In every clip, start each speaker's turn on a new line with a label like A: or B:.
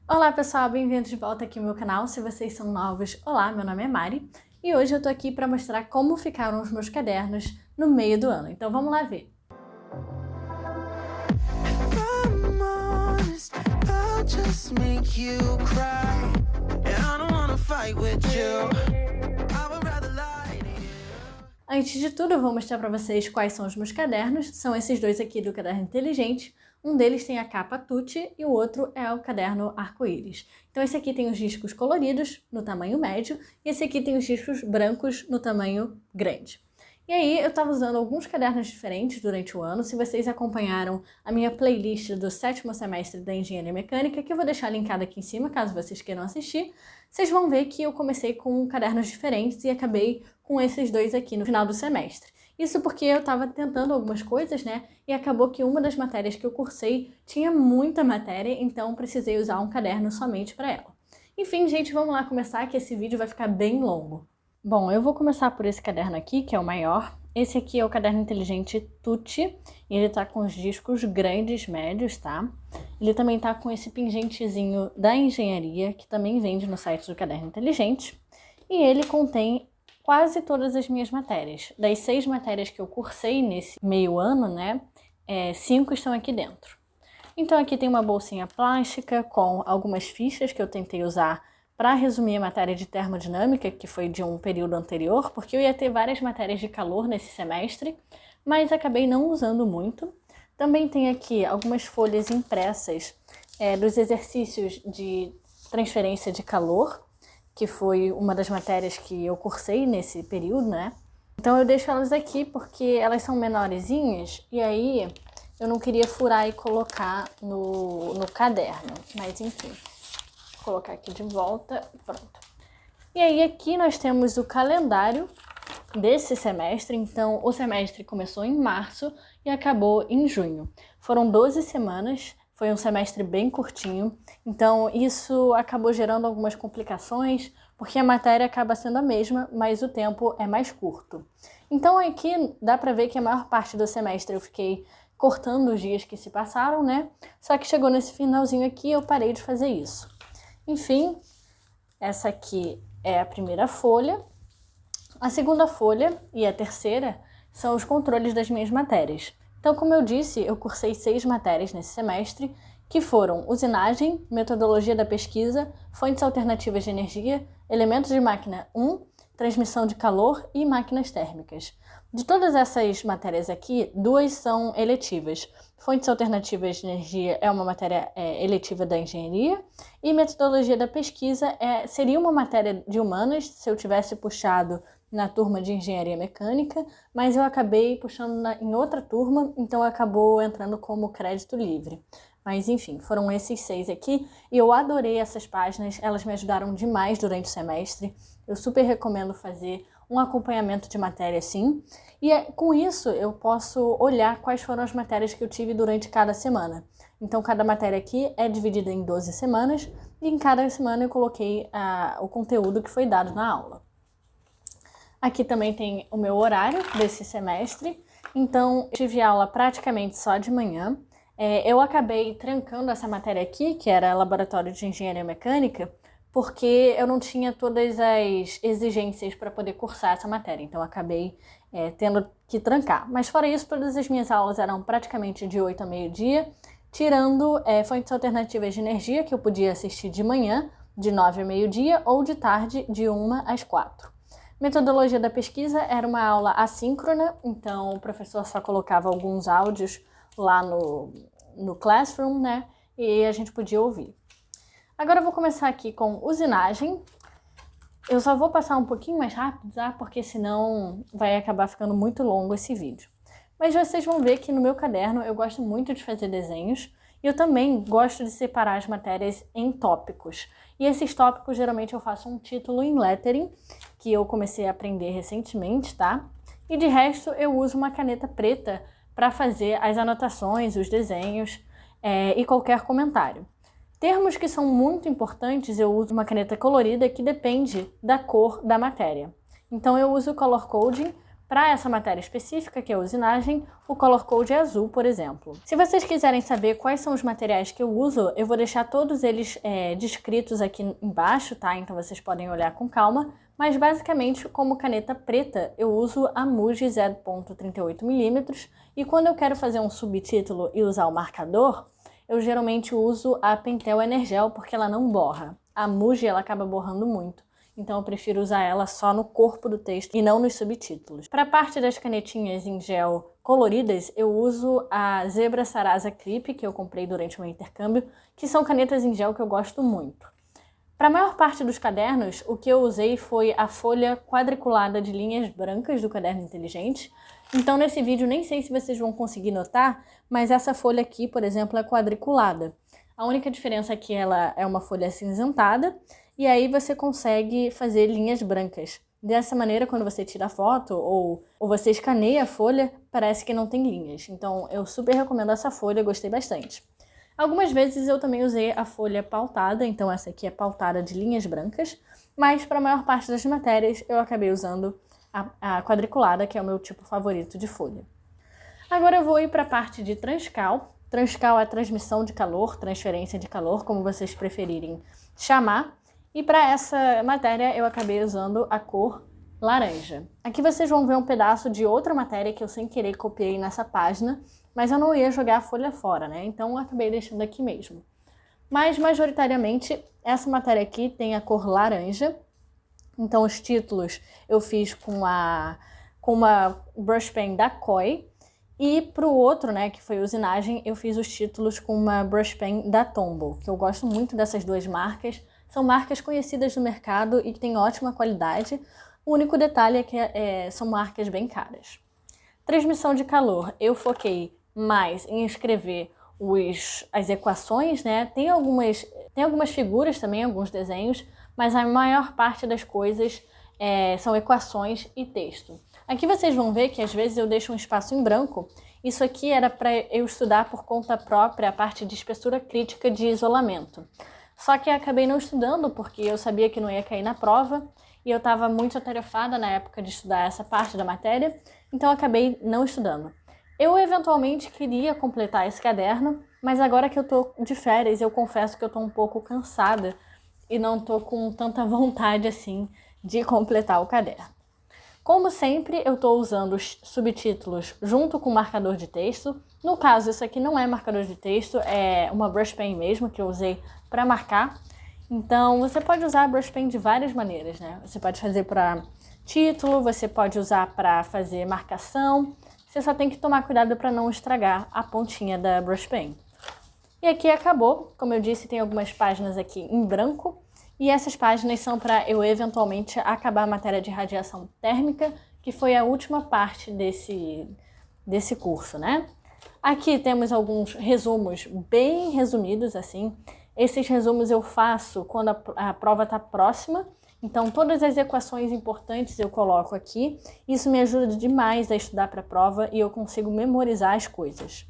A: Olá pessoal, bem-vindos de volta aqui no meu canal. Se vocês são novos, olá, meu nome é Mari e hoje eu tô aqui para mostrar como ficaram os meus cadernos no meio do ano. Então vamos lá ver. Antes de tudo, eu vou mostrar para vocês quais são os meus cadernos. São esses dois aqui do Caderno Inteligente. Um deles tem a capa Tutti e o outro é o caderno arco-íris. Então esse aqui tem os riscos coloridos no tamanho médio e esse aqui tem os riscos brancos no tamanho grande. E aí eu estava usando alguns cadernos diferentes durante o ano. Se vocês acompanharam a minha playlist do 7º semestre da Engenharia Mecânica, que eu vou deixar linkada aqui em cima, caso vocês queiram assistir, vocês vão ver que eu comecei com cadernos diferentes e acabei com esses dois aqui no final do semestre. Isso porque eu estava tentando algumas coisas, né? E acabou que uma das matérias que eu cursei tinha muita matéria, então precisei usar um caderno somente para ela. Enfim, gente, vamos lá começar que esse vídeo vai ficar bem longo. Bom, eu vou começar por esse caderno aqui, que é o maior. Esse aqui é o Caderno Inteligente Tutti, e ele tá com os discos grandes, médios, tá? Ele também tá com esse pingentezinho da engenharia, que também vende no site do Caderno Inteligente. E ele contém quase todas as minhas matérias. Das 6 matérias que eu cursei nesse meio ano, né, 5 estão aqui dentro. Então aqui tem uma bolsinha plástica com algumas fichas que eu tentei usar para resumir a matéria de termodinâmica, que foi de um período anterior, porque eu ia ter várias matérias de calor nesse semestre, mas acabei não usando muito. Também tem aqui algumas folhas impressas dos exercícios de transferência de calor, que foi uma das matérias que eu cursei nesse período, né? Então eu deixo elas aqui porque elas são menorzinhas e aí eu não queria furar e colocar no caderno, mas enfim. Vou colocar aqui de volta, pronto. E aí aqui nós temos o calendário desse semestre, então o semestre começou em março e acabou em junho. Foram 12 semanas, foi um semestre bem curtinho, então isso acabou gerando algumas complicações, porque a matéria acaba sendo a mesma, mas o tempo é mais curto. Então aqui dá pra ver que a maior parte do semestre eu fiquei cortando os dias que se passaram, né? Só que chegou nesse finalzinho aqui eu parei de fazer isso. Enfim, essa aqui é a primeira folha. A segunda folha e a terceira são os controles das minhas matérias. Então, como eu disse, eu cursei 6 matérias nesse semestre, que foram usinagem, metodologia da pesquisa, fontes alternativas de energia, elementos de máquina 1, transmissão de calor e máquinas térmicas. De todas essas matérias aqui, 2 são eletivas. Fontes alternativas de energia é uma matéria eletiva da engenharia e metodologia da pesquisa seria uma matéria de humanas se eu tivesse puxado na turma de engenharia mecânica, mas eu acabei puxando em outra turma, então acabou entrando como crédito livre. Mas enfim, foram esses 6 aqui e eu adorei essas páginas, elas me ajudaram demais durante o semestre. Eu super recomendo fazer um acompanhamento de matéria assim. E com isso eu posso olhar quais foram as matérias que eu tive durante cada semana. Então cada matéria aqui é dividida em 12 semanas e em cada semana eu coloquei o conteúdo que foi dado na aula. Aqui também tem o meu horário desse semestre, então eu tive aula praticamente só de manhã. Eu acabei trancando essa matéria aqui, que era Laboratório de Engenharia Mecânica, porque eu não tinha todas as exigências para poder cursar essa matéria, então eu acabei tendo que trancar. Mas fora isso, todas as minhas aulas eram praticamente de 8 a meio-dia, tirando fontes alternativas de energia, que eu podia assistir de manhã, de 9 a meio-dia, ou de tarde, de 1 às 4. Metodologia da pesquisa era uma aula assíncrona, então o professor só colocava alguns áudios lá no Classroom, né? E a gente podia ouvir. Agora eu vou começar aqui com usinagem. Eu só vou passar um pouquinho mais rápido, tá? Porque senão vai acabar ficando muito longo esse vídeo. Mas vocês vão ver que no meu caderno eu gosto muito de fazer desenhos e eu também gosto de separar as matérias em tópicos. E esses tópicos geralmente eu faço um título em lettering, que eu comecei a aprender recentemente, tá? E de resto eu uso uma caneta preta para fazer as anotações, os desenhos e qualquer comentário. Termos que são muito importantes, eu uso uma caneta colorida que depende da cor da matéria. Então eu uso o Color Coding Para essa matéria específica, que é a usinagem, o Color Code é azul, por exemplo. Se vocês quiserem saber quais são os materiais que eu uso, eu vou deixar todos eles descritos aqui embaixo, tá? Então vocês podem olhar com calma. Mas basicamente, como caneta preta, eu uso a Muji 0.38mm e quando eu quero fazer um subtítulo e usar o marcador, eu geralmente uso a Pentel Energel porque ela não borra. A Muji ela acaba borrando muito. Então eu prefiro usar ela só no corpo do texto e não nos subtítulos. Para a parte das canetinhas em gel coloridas, eu uso a Zebra Sarasa Clip, que eu comprei durante o meu intercâmbio, que são canetas em gel que eu gosto muito. Para a maior parte dos cadernos, o que eu usei foi a folha quadriculada de linhas brancas do Caderno Inteligente. Então nesse vídeo nem sei se vocês vão conseguir notar, mas essa folha aqui, por exemplo, é quadriculada. A única diferença é que ela é uma folha acinzentada, e aí você consegue fazer linhas brancas. Dessa maneira, quando você tira a foto ou você escaneia a folha, parece que não tem linhas. Então, eu super recomendo essa folha, gostei bastante. Algumas vezes eu também usei a folha pautada, então essa aqui é pautada de linhas brancas, mas para a maior parte das matérias eu acabei usando a quadriculada, que é o meu tipo favorito de folha. Agora eu vou ir para a parte de transcal. Transcal é transmissão de calor, transferência de calor, como vocês preferirem chamar. E para essa matéria eu acabei usando a cor laranja. Aqui vocês vão ver um pedaço de outra matéria que eu sem querer copiei nessa página, mas eu não ia jogar a folha fora, né? Então eu acabei deixando aqui mesmo. Mas majoritariamente essa matéria aqui tem a cor laranja. Então os títulos eu fiz com uma brush pen da Koi. E pro outro, né, que foi usinagem, eu fiz os títulos com uma brush pen da Tombow, que eu gosto muito dessas duas marcas. São marcas conhecidas no mercado e que têm ótima qualidade. O único detalhe é que são marcas bem caras. Transmissão de calor, eu foquei mais em escrever as equações, né? Tem algumas figuras também, alguns desenhos, mas a maior parte das coisas são equações e texto. Aqui vocês vão ver que às vezes eu deixo um espaço em branco. Isso aqui era para eu estudar por conta própria a parte de espessura crítica de isolamento. Só que eu acabei não estudando porque eu sabia que não ia cair na prova e eu estava muito atarefada na época de estudar essa parte da matéria, então eu acabei não estudando. Eu eventualmente queria completar esse caderno, mas agora que eu tô de férias, eu confesso que eu tô um pouco cansada e não tô com tanta vontade assim de completar o caderno. Como sempre, eu estou usando os subtítulos junto com o marcador de texto. No caso, isso aqui não é marcador de texto, é uma brush pen mesmo que eu usei para marcar. Então, você pode usar a brush pen de várias maneiras, né? Você pode fazer para título, você pode usar para fazer marcação. Você só tem que tomar cuidado para não estragar a pontinha da brush pen. E aqui acabou. Como eu disse, tem algumas páginas aqui em branco. E essas páginas são para eu eventualmente acabar a matéria de radiação térmica, que foi a última parte desse curso, né? Aqui temos alguns resumos bem resumidos, assim. Esses resumos eu faço quando a prova está próxima. Então, todas as equações importantes eu coloco aqui. Isso me ajuda demais a estudar para a prova e eu consigo memorizar as coisas.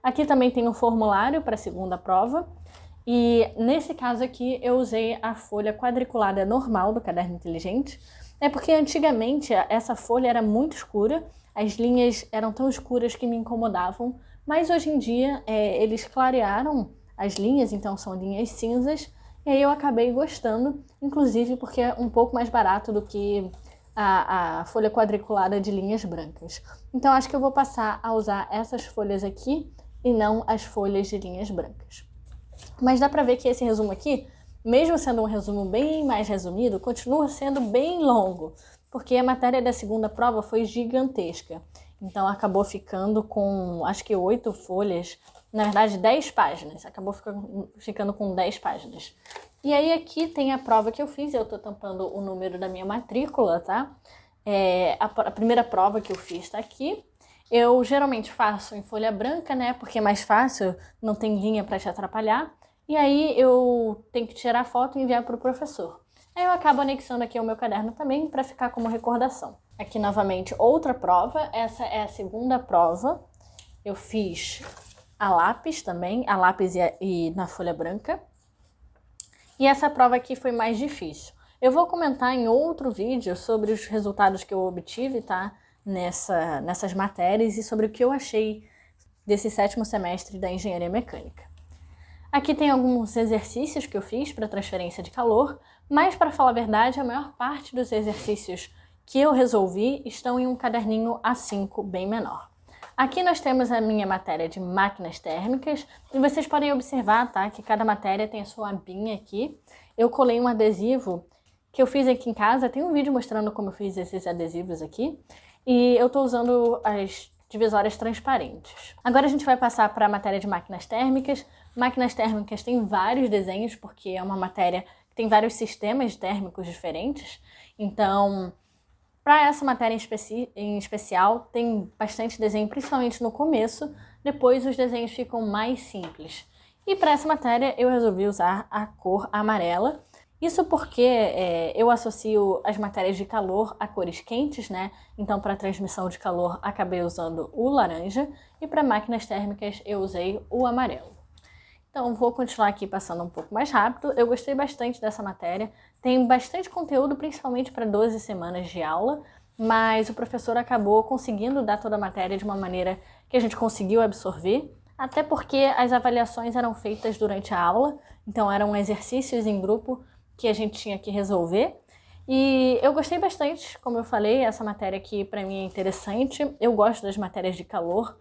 A: Aqui também tem um formulário para a segunda prova. E nesse caso aqui eu usei a folha quadriculada normal do Caderno Inteligente. É porque antigamente essa folha era muito escura, as linhas eram tão escuras que me incomodavam, mas hoje em dia eles clarearam as linhas, então são linhas cinzas, e aí eu acabei gostando, inclusive porque é um pouco mais barato do que a folha quadriculada de linhas brancas. Então acho que eu vou passar a usar essas folhas aqui e não as folhas de linhas brancas. Mas dá pra ver que esse resumo aqui, mesmo sendo um resumo bem mais resumido, continua sendo bem longo, porque a matéria da segunda prova foi gigantesca. Então acabou ficando com, acho que 8 folhas, na verdade 10 páginas, acabou ficando com 10 páginas. E aí aqui tem a prova que eu fiz, eu tô tampando o número da minha matrícula, tá? A primeira prova que eu fiz tá aqui. Eu geralmente faço em folha branca, né, porque é mais fácil, não tem linha para te atrapalhar. E aí eu tenho que tirar a foto e enviar para o professor. Aí eu acabo anexando aqui o meu caderno também para ficar como recordação. Aqui novamente outra prova, essa é a segunda prova. Eu fiz a lápis também, a lápis e na folha branca. E essa prova aqui foi mais difícil. Eu vou comentar em outro vídeo sobre os resultados que eu obtive, tá? nessas matérias e sobre o que eu achei desse 7º semestre da Engenharia Mecânica. Aqui tem alguns exercícios que eu fiz para transferência de calor, mas, para falar a verdade, a maior parte dos exercícios que eu resolvi estão em um caderninho A5 bem menor. Aqui nós temos a minha matéria de máquinas térmicas e vocês podem observar, tá, que cada matéria tem a sua abinha aqui. Eu colei um adesivo que eu fiz aqui em casa, tem um vídeo mostrando como eu fiz esses adesivos aqui, e eu estou usando as divisórias transparentes. Agora a gente vai passar para a matéria de máquinas térmicas. Máquinas térmicas tem vários desenhos, porque é uma matéria que tem vários sistemas térmicos diferentes. Então, para essa matéria em especial, tem bastante desenho, principalmente no começo. Depois os desenhos ficam mais simples. E para essa matéria eu resolvi usar a cor amarela. Isso porque eu associo as matérias de calor a cores quentes, né? Então, para transmissão de calor, acabei usando o laranja. E para máquinas térmicas, eu usei o amarelo. Então, vou continuar aqui passando um pouco mais rápido. Eu gostei bastante dessa matéria. Tem bastante conteúdo, principalmente para 12 semanas de aula. Mas o professor acabou conseguindo dar toda a matéria de uma maneira que a gente conseguiu absorver. Até porque as avaliações eram feitas durante a aula. Então, eram exercícios em grupo que a gente tinha que resolver. E eu gostei bastante, como eu falei, essa matéria aqui para mim é interessante. Eu gosto das matérias de calor.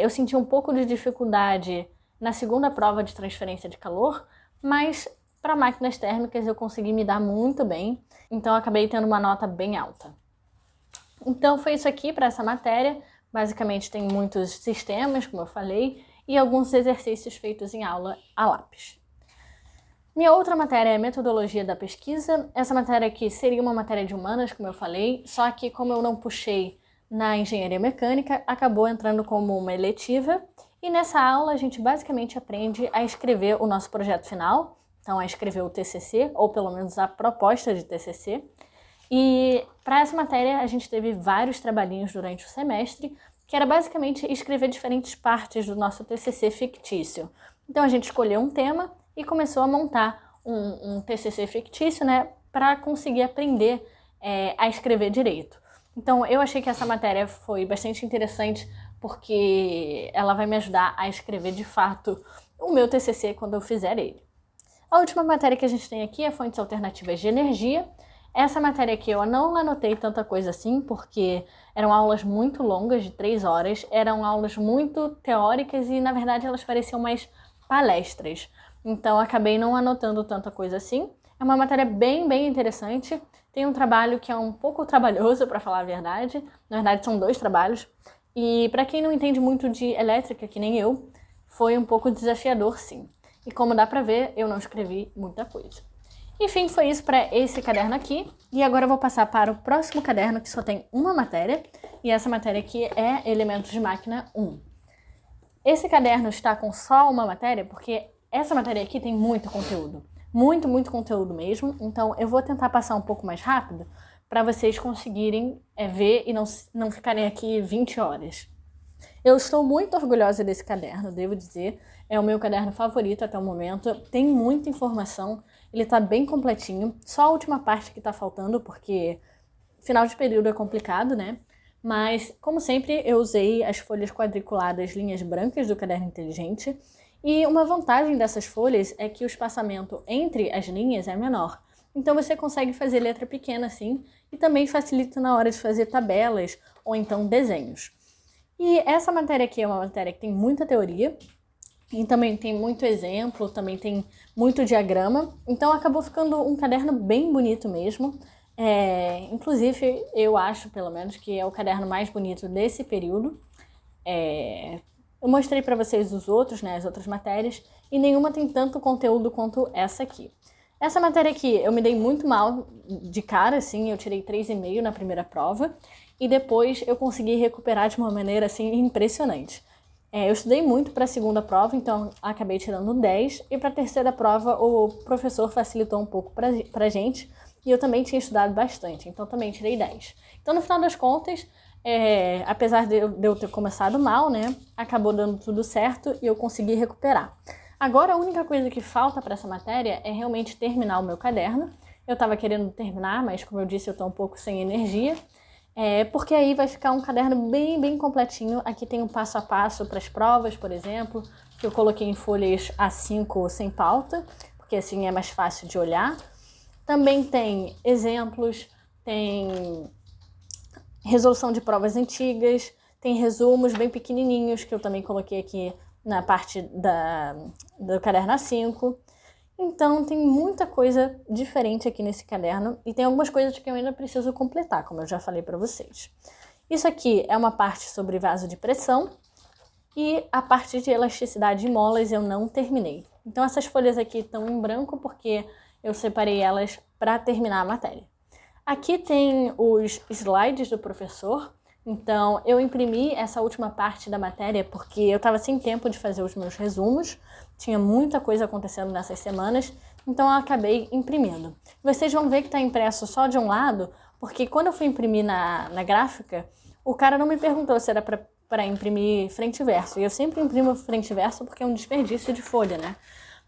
A: Eu senti um pouco de dificuldade na segunda prova de transferência de calor, mas para máquinas térmicas eu consegui me dar muito bem, então eu acabei tendo uma nota bem alta. Então foi isso aqui para essa matéria. Basicamente tem muitos sistemas, como eu falei, e alguns exercícios feitos em aula a lápis. Minha outra matéria é metodologia da pesquisa. Essa matéria aqui seria uma matéria de humanas, como eu falei, só que como eu não puxei na engenharia mecânica, acabou entrando como uma eletiva. E nessa aula a gente basicamente aprende a escrever o nosso projeto final, então a escrever o TCC, ou pelo menos a proposta de TCC. E para essa matéria a gente teve vários trabalhinhos durante o semestre, que era basicamente escrever diferentes partes do nosso TCC fictício. Então a gente escolheu um tema e começou a montar um TCC fictício, né, para conseguir aprender a escrever direito. Então eu achei que essa matéria foi bastante interessante porque ela vai me ajudar a escrever de fato o meu TCC quando eu fizer ele. A última matéria que a gente tem aqui é fontes alternativas de energia. Essa matéria aqui eu não anotei tanta coisa assim, porque eram aulas muito longas, de 3 horas, eram aulas muito teóricas e na verdade elas pareciam mais palestras. Então acabei não anotando tanta coisa assim. É uma matéria bem interessante. Tem um trabalho que é um pouco trabalhoso, para falar a verdade. Na verdade são 2 trabalhos. E para quem não entende muito de elétrica, que nem eu, foi um pouco desafiador, sim. E como dá para ver, eu não escrevi muita coisa. Enfim, foi isso para esse caderno aqui. E agora eu vou passar para o próximo caderno, que só tem uma matéria. E essa matéria aqui é Elementos de Máquina 1. Esse caderno está com só uma matéria, porque essa matéria aqui tem muito conteúdo. Muito conteúdo mesmo. Então eu vou tentar passar um pouco mais rápido para vocês conseguirem ver e não ficarem aqui 20 horas. Eu estou muito orgulhosa desse caderno, devo dizer. É o meu caderno favorito até o momento. Tem muita informação, ele está bem completinho. Só a última parte que está faltando, porque final de período é complicado, né? Mas, como sempre, eu usei as folhas quadriculadas linhas brancas do caderno inteligente. E uma vantagem dessas folhas é que o espaçamento entre as linhas é menor. Então você consegue fazer letra pequena assim e também facilita na hora de fazer tabelas ou então desenhos. E essa matéria aqui é uma matéria que tem muita teoria e também tem muito exemplo, também tem muito diagrama. Então acabou ficando um caderno bem bonito mesmo. Inclusive eu acho, pelo menos, que é o caderno mais bonito desse período. Eu mostrei para vocês os outros, né, as outras matérias, e nenhuma tem tanto conteúdo quanto essa aqui. Essa matéria aqui eu me dei muito mal de cara, assim, eu tirei 3,5 na primeira prova, e depois eu consegui recuperar de uma maneira, assim, impressionante. Eu estudei muito para a segunda prova, então acabei tirando 10, e para a terceira prova o professor facilitou um pouco pra gente, e eu também tinha estudado bastante, então também tirei 10. Então no final das contas, apesar de eu ter começado mal, né, acabou dando tudo certo e eu consegui recuperar. Agora a única coisa que falta para essa matéria é realmente terminar o meu caderno. Eu estava querendo terminar, mas como eu disse, eu estou um pouco sem energia. porque aí vai ficar um caderno bem completinho. Aqui tem um passo a passo para as provas, por exemplo, que eu coloquei em folhas A5 sem pauta, porque assim é mais fácil de olhar. Também tem exemplos, tem resolução de provas antigas, tem resumos bem pequenininhos, que eu também coloquei aqui na parte do caderno A5. Então, tem muita coisa diferente aqui nesse caderno e tem algumas coisas que eu ainda preciso completar, como eu já falei para vocês. Isso aqui é uma parte sobre vaso de pressão e a parte de elasticidade de molas eu não terminei. Então, essas folhas aqui estão em branco porque eu separei elas para terminar a matéria. Aqui tem os slides do professor. Então, eu imprimi essa última parte da matéria porque eu estava sem tempo de fazer os meus resumos, tinha muita coisa acontecendo nessas semanas, então eu acabei imprimindo. Vocês vão ver que está impresso só de um lado, porque quando eu fui imprimir na gráfica, o cara não me perguntou se era para imprimir frente e verso, e eu sempre imprimo frente e verso porque é um desperdício de folha, né?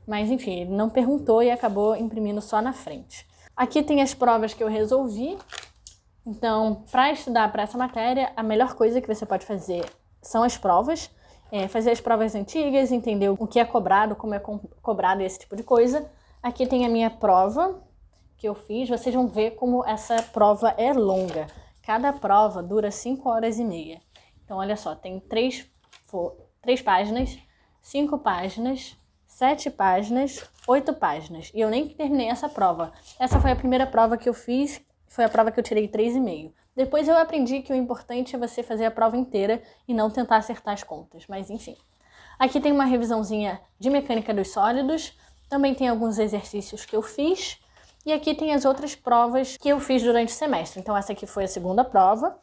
A: Mas enfim, ele não perguntou e acabou imprimindo só na frente. Aqui tem as provas que eu resolvi. Então, para estudar para essa matéria, a melhor coisa que você pode fazer são as provas. Fazer as provas antigas, entender o que é cobrado, como é cobrado esse tipo de coisa. Aqui tem a minha prova que eu fiz. Vocês vão ver como essa prova é longa. Cada prova dura 5 horas e meia. Então, olha só, tem 3 páginas, 5 páginas, 7 páginas, 8 páginas. E eu nem terminei essa prova. Essa foi a primeira prova que eu fiz. Foi a prova que eu tirei 3,5. Depois eu aprendi que o importante é você fazer a prova inteira e não tentar acertar as contas, mas enfim. Aqui tem uma revisãozinha de mecânica dos sólidos, também tem alguns exercícios que eu fiz, e aqui tem as outras provas que eu fiz durante o semestre. Então essa aqui foi a segunda prova.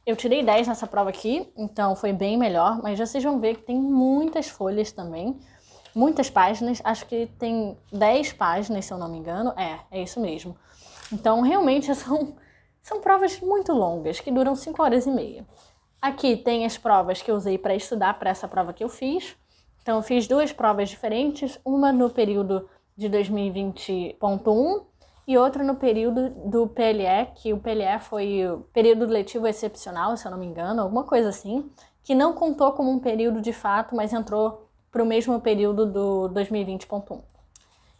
A: Eu tirei 10 nessa prova aqui, então foi bem melhor, mas vocês vão ver que tem muitas folhas também, muitas páginas, acho que tem 10 páginas, se eu não me engano. É isso mesmo. Então, realmente, são provas muito longas, que duram 5 horas e meia. Aqui tem as provas que eu usei para estudar para essa prova que eu fiz. Então, eu fiz 2 provas diferentes, uma no período de 2020.1 e outra no período do PLE, que o PLE foi o período letivo excepcional, se eu não me engano, alguma coisa assim, que não contou como um período de fato, mas entrou para o mesmo período do 2020.1.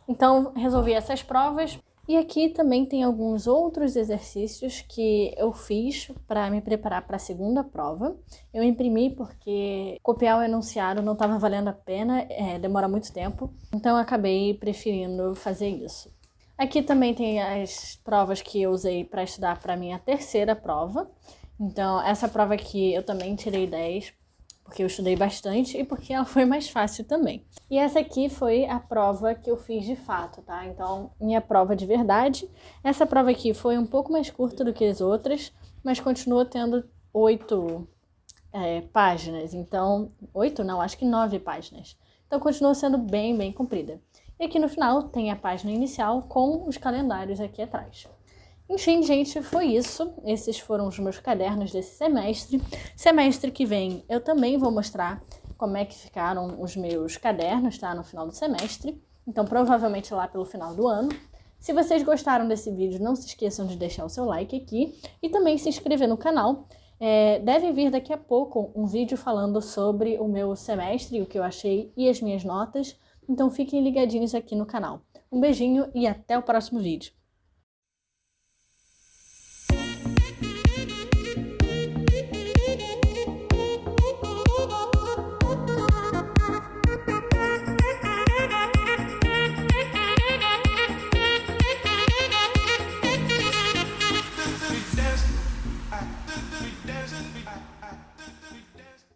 A: Então, resolvi essas provas. E aqui também tem alguns outros exercícios que eu fiz para me preparar para a segunda prova. Eu imprimi porque copiar o enunciado não estava valendo a pena, demora muito tempo, então eu acabei preferindo fazer isso. Aqui também tem as provas que eu usei para estudar para a minha terceira prova. Então essa prova aqui eu também tirei 10, porque eu estudei bastante e porque ela foi mais fácil também. E essa aqui foi a prova que eu fiz de fato, tá? Então, minha prova de verdade. Essa prova aqui foi um pouco mais curta do que as outras, mas continuou tendo 8 páginas. Então, 8 não, acho que 9 páginas. Então, continuou sendo bem comprida. E aqui no final tem a página inicial com os calendários aqui atrás. Enfim, gente, foi isso. Esses foram os meus cadernos desse semestre. Semestre que vem eu também vou mostrar como é que ficaram os meus cadernos, tá? No final do semestre. Então, provavelmente lá pelo final do ano. Se vocês gostaram desse vídeo, não se esqueçam de deixar o seu like aqui e também se inscrever no canal. Deve vir daqui a pouco um vídeo falando sobre o meu semestre, o que eu achei e as minhas notas. Então, fiquem ligadinhos aqui no canal. Um beijinho e até o próximo vídeo.